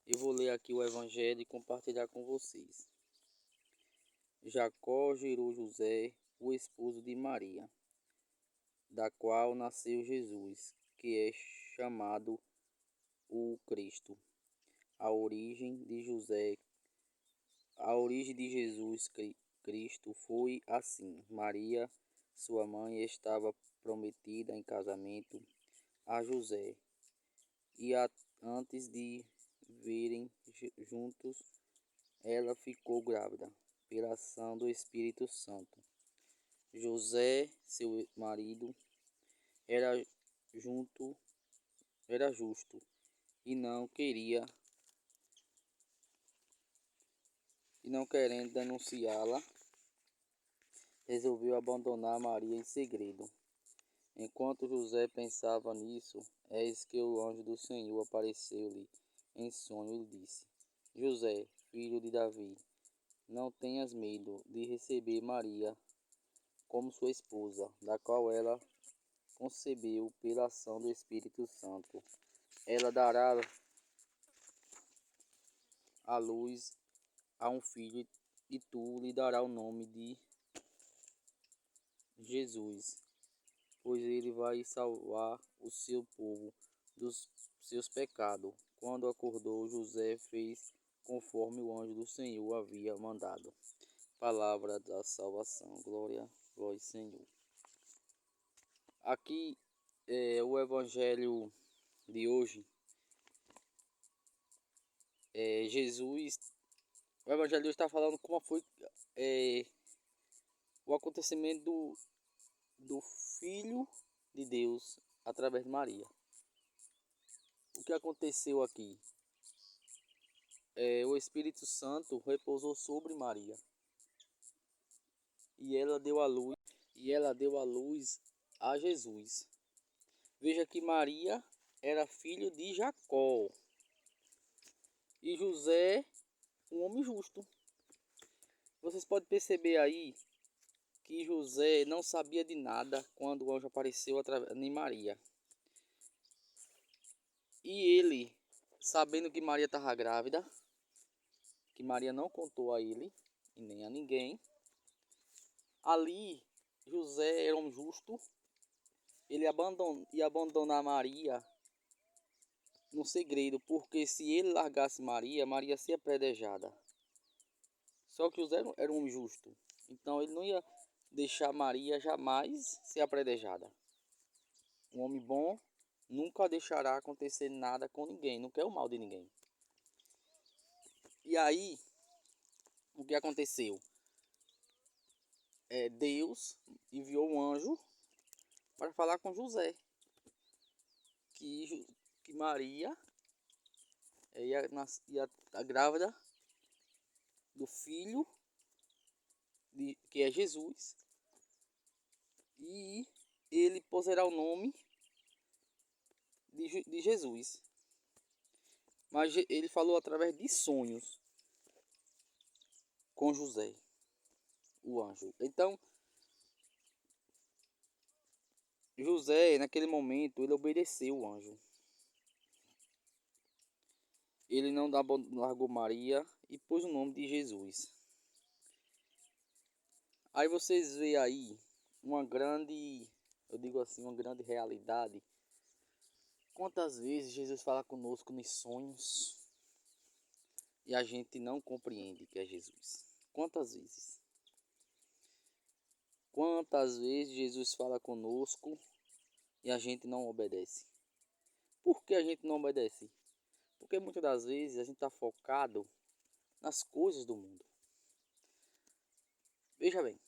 Eu vou ler aqui o Evangelho e compartilhar com vocês. Jacó gerou José, o esposo de Maria, da qual nasceu Jesus, que é chamado o Cristo. A origem de Jesus Cristo foi assim: Maria, sua mãe, estava prometida em casamento a José, e antes de virem juntos, ela ficou grávida pela ação do Espírito Santo. José, seu marido, era justo e não querendo denunciá-la, resolveu abandonar Maria em segredo. Enquanto José pensava nisso, eis que o anjo do Senhor apareceu-lhe em sonho e disse: José, filho de Davi, não tenhas medo de receber Maria como sua esposa, da qual ela concebeu pela ação do Espírito Santo. Ela dará à luz a um filho, e tu lhe darás o nome de Jesus, pois ele vai salvar o seu povo dos seus pecados. Quando acordou, José fez conforme o anjo do Senhor havia mandado. Palavra da salvação. Glória a vós, Senhor. Aqui é o Evangelho de hoje. O Evangelho de hoje está falando como foi o acontecimento do Filho de Deus através de Maria. O que aconteceu aqui? O Espírito Santo repousou sobre Maria e ela deu à luz a Jesus. Veja que Maria era filho de Jacó e José, um homem justo. Vocês podem perceber aí que José não sabia de nada quando o anjo apareceu em Maria. E ele, sabendo que Maria estava grávida, que Maria não contou a ele e nem a ninguém, ali José era um justo, ele ia abandonar Maria no segredo, porque se ele largasse Maria, Maria seria apedrejada. Só que José era um justo, então ele não ia deixar Maria jamais ser apedrejada. Um homem bom nunca deixará acontecer nada com ninguém, não quer o mal de ninguém. E aí, o que aconteceu? Deus enviou um anjo para falar com José que Maria ia grávida do filho que é Jesus, e ele poserá o nome de Jesus. Mas ele falou através de sonhos com José, o anjo. Então José, naquele momento, ele obedeceu o anjo. Ele não largou Maria e pôs o nome de Jesus. Aí vocês veem aí uma grande realidade. Quantas vezes Jesus fala conosco nos sonhos e a gente não compreende que é Jesus? Quantas vezes? Quantas vezes Jesus fala conosco e a gente não obedece? Por que a gente não obedece? Porque muitas das vezes a gente está focado nas coisas do mundo. Veja bem,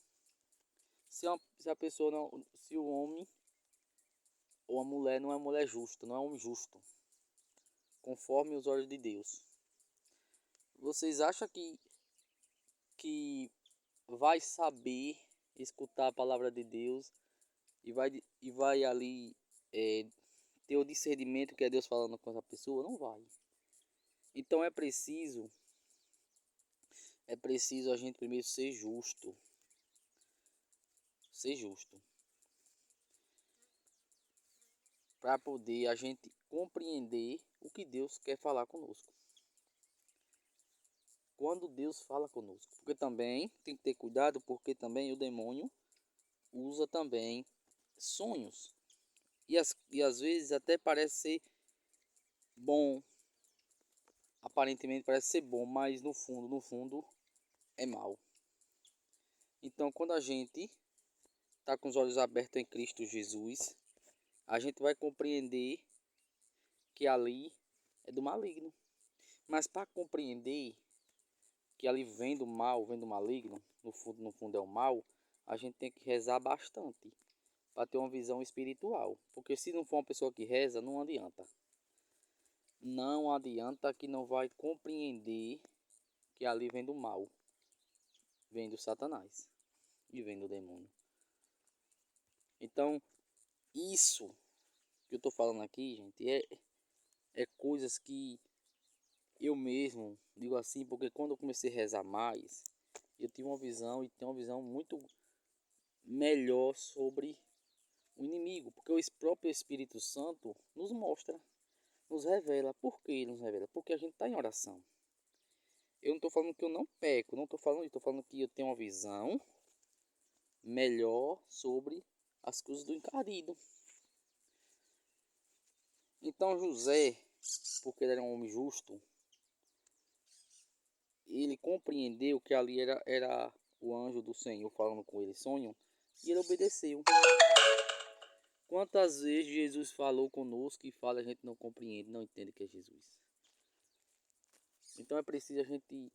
se a pessoa não, se o homem ou a mulher não é mulher justa, não é homem justo, conforme os olhos de Deus, vocês acham que vai saber escutar a palavra de Deus e vai ali ter o discernimento que é Deus falando com essa pessoa? Não vai. Então é preciso a gente primeiro ser justo. Ser justo. Para poder a gente compreender o que Deus quer falar conosco. quando Deus fala conosco. Porque também tem que ter cuidado, porque também o demônio usa também sonhos. E às vezes até parece ser bom, aparentemente parece ser bom, mas no fundo é mal. Então quando a gente está com os olhos abertos em Cristo Jesus, a gente vai compreender que ali é do maligno. Mas para compreender que ali vem do mal, vem do maligno, no fundo é o mal, a gente tem que rezar bastante para ter uma visão espiritual. Porque se não for uma pessoa que reza, não adianta. Não adianta, que não vai compreender que ali vem do mal, vem do Satanás e vem do demônio. Então, isso que eu estou falando aqui, gente, é coisas que eu mesmo digo assim, porque quando eu comecei a rezar mais, eu tive uma visão, e tenho uma visão muito melhor sobre o inimigo, porque o próprio Espírito Santo nos mostra, nos revela. Por que ele nos revela? Porque a gente está em oração. Eu não estou falando que eu não peco, não estou falando isso, estou falando que eu tenho uma visão melhor sobre as coisas do encardido. Então José, porque ele era um homem justo, ele compreendeu que ali era o anjo do Senhor falando com ele, sonho, e ele obedeceu. Quantas vezes Jesus falou conosco e fala, a gente não compreende, não entende que é Jesus. Então é preciso a gente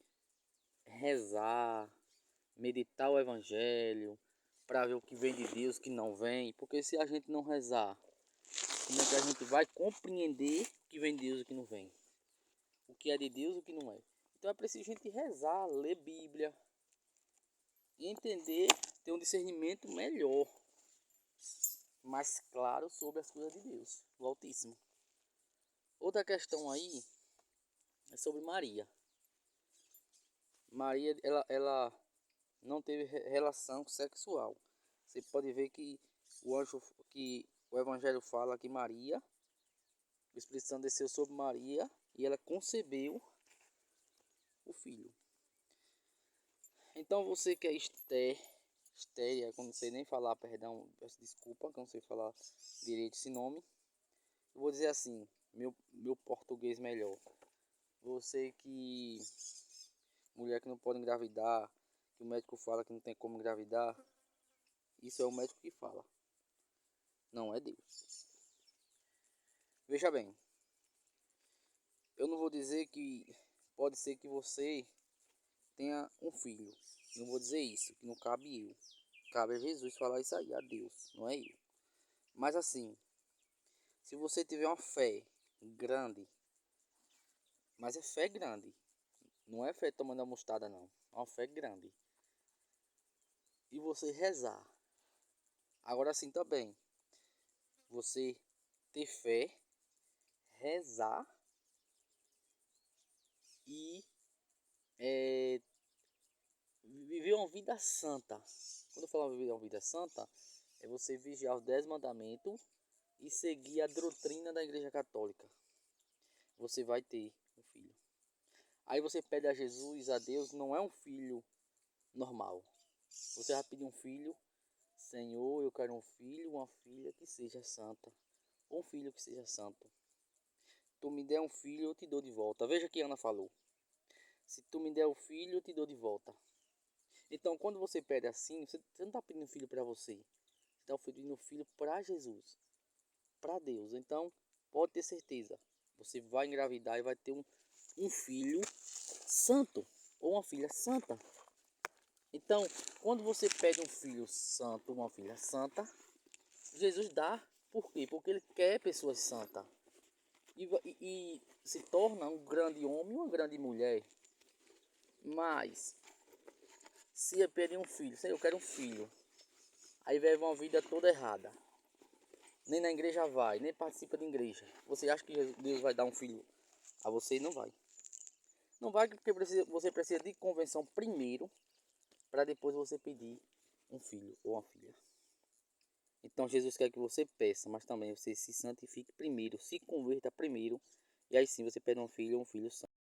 rezar, meditar o Evangelho, para ver o que vem de Deus, o que não vem. Porque se a gente não rezar, como é que a gente vai compreender o que vem de Deus e o que não vem? O que é de Deus e o que não é? Então é preciso a gente rezar, ler Bíblia, e entender, ter um discernimento melhor, mais claro sobre as coisas de Deus, do Altíssimo. Outra questão aí é sobre Maria. Maria, ela não teve relação sexual. Você pode ver que o Evangelho fala que Maria, o Espírito Santo desceu sobre Maria e ela concebeu o filho. Então você que é estéril, que eu não sei nem falar, perdão, peço desculpa, que eu não sei falar direito esse nome. Eu vou dizer assim, meu português melhor. Você que, mulher que não pode engravidar, que o médico fala que não tem como engravidar, isso é o médico que fala, não é Deus. Veja bem, eu não vou dizer que pode ser que você tenha um filho. Não vou dizer isso, que não cabe eu. Cabe a Jesus falar isso aí, a Deus, não é eu. Mas assim, se você tiver uma fé grande, mas é fé grande, não é fé tomando a mostarda não, é uma fé grande. E você rezar. Agora sim também, você ter fé, rezar e viver uma vida santa. Quando eu falo viver uma vida santa, é você vigiar os 10 mandamentos e seguir a doutrina da Igreja Católica. Você vai ter um filho. Aí você pede a Jesus, a Deus, não é um filho normal. Você vai pedir um filho, Senhor, eu quero um filho, uma filha que seja santa. Ou um filho que seja santo. Tu me der um filho, eu te dou de volta. Veja o que Ana falou. Se tu me der o filho, eu te dou de volta. Então, quando você pede assim, você não está pedindo filho para você. Você está pedindo filho para Jesus, para Deus. Então, pode ter certeza. Você vai engravidar e vai ter um filho santo ou uma filha santa. Então, quando você pede um filho santo, uma filha santa, Jesus dá. Por quê? Porque ele quer pessoas santas. E se torna um grande homem, uma grande mulher. Mas, se eu pedir um filho, se eu quero um filho, aí vive uma vida toda errada. Nem na igreja vai, nem participa de igreja. Você acha que Deus vai dar um filho a você? Não vai. Não vai, porque você precisa de convenção primeiro, para depois você pedir um filho ou uma filha. Então Jesus quer que você peça, mas também você se santifique primeiro, se converta primeiro, e aí sim você pede um filho ou um filho santo.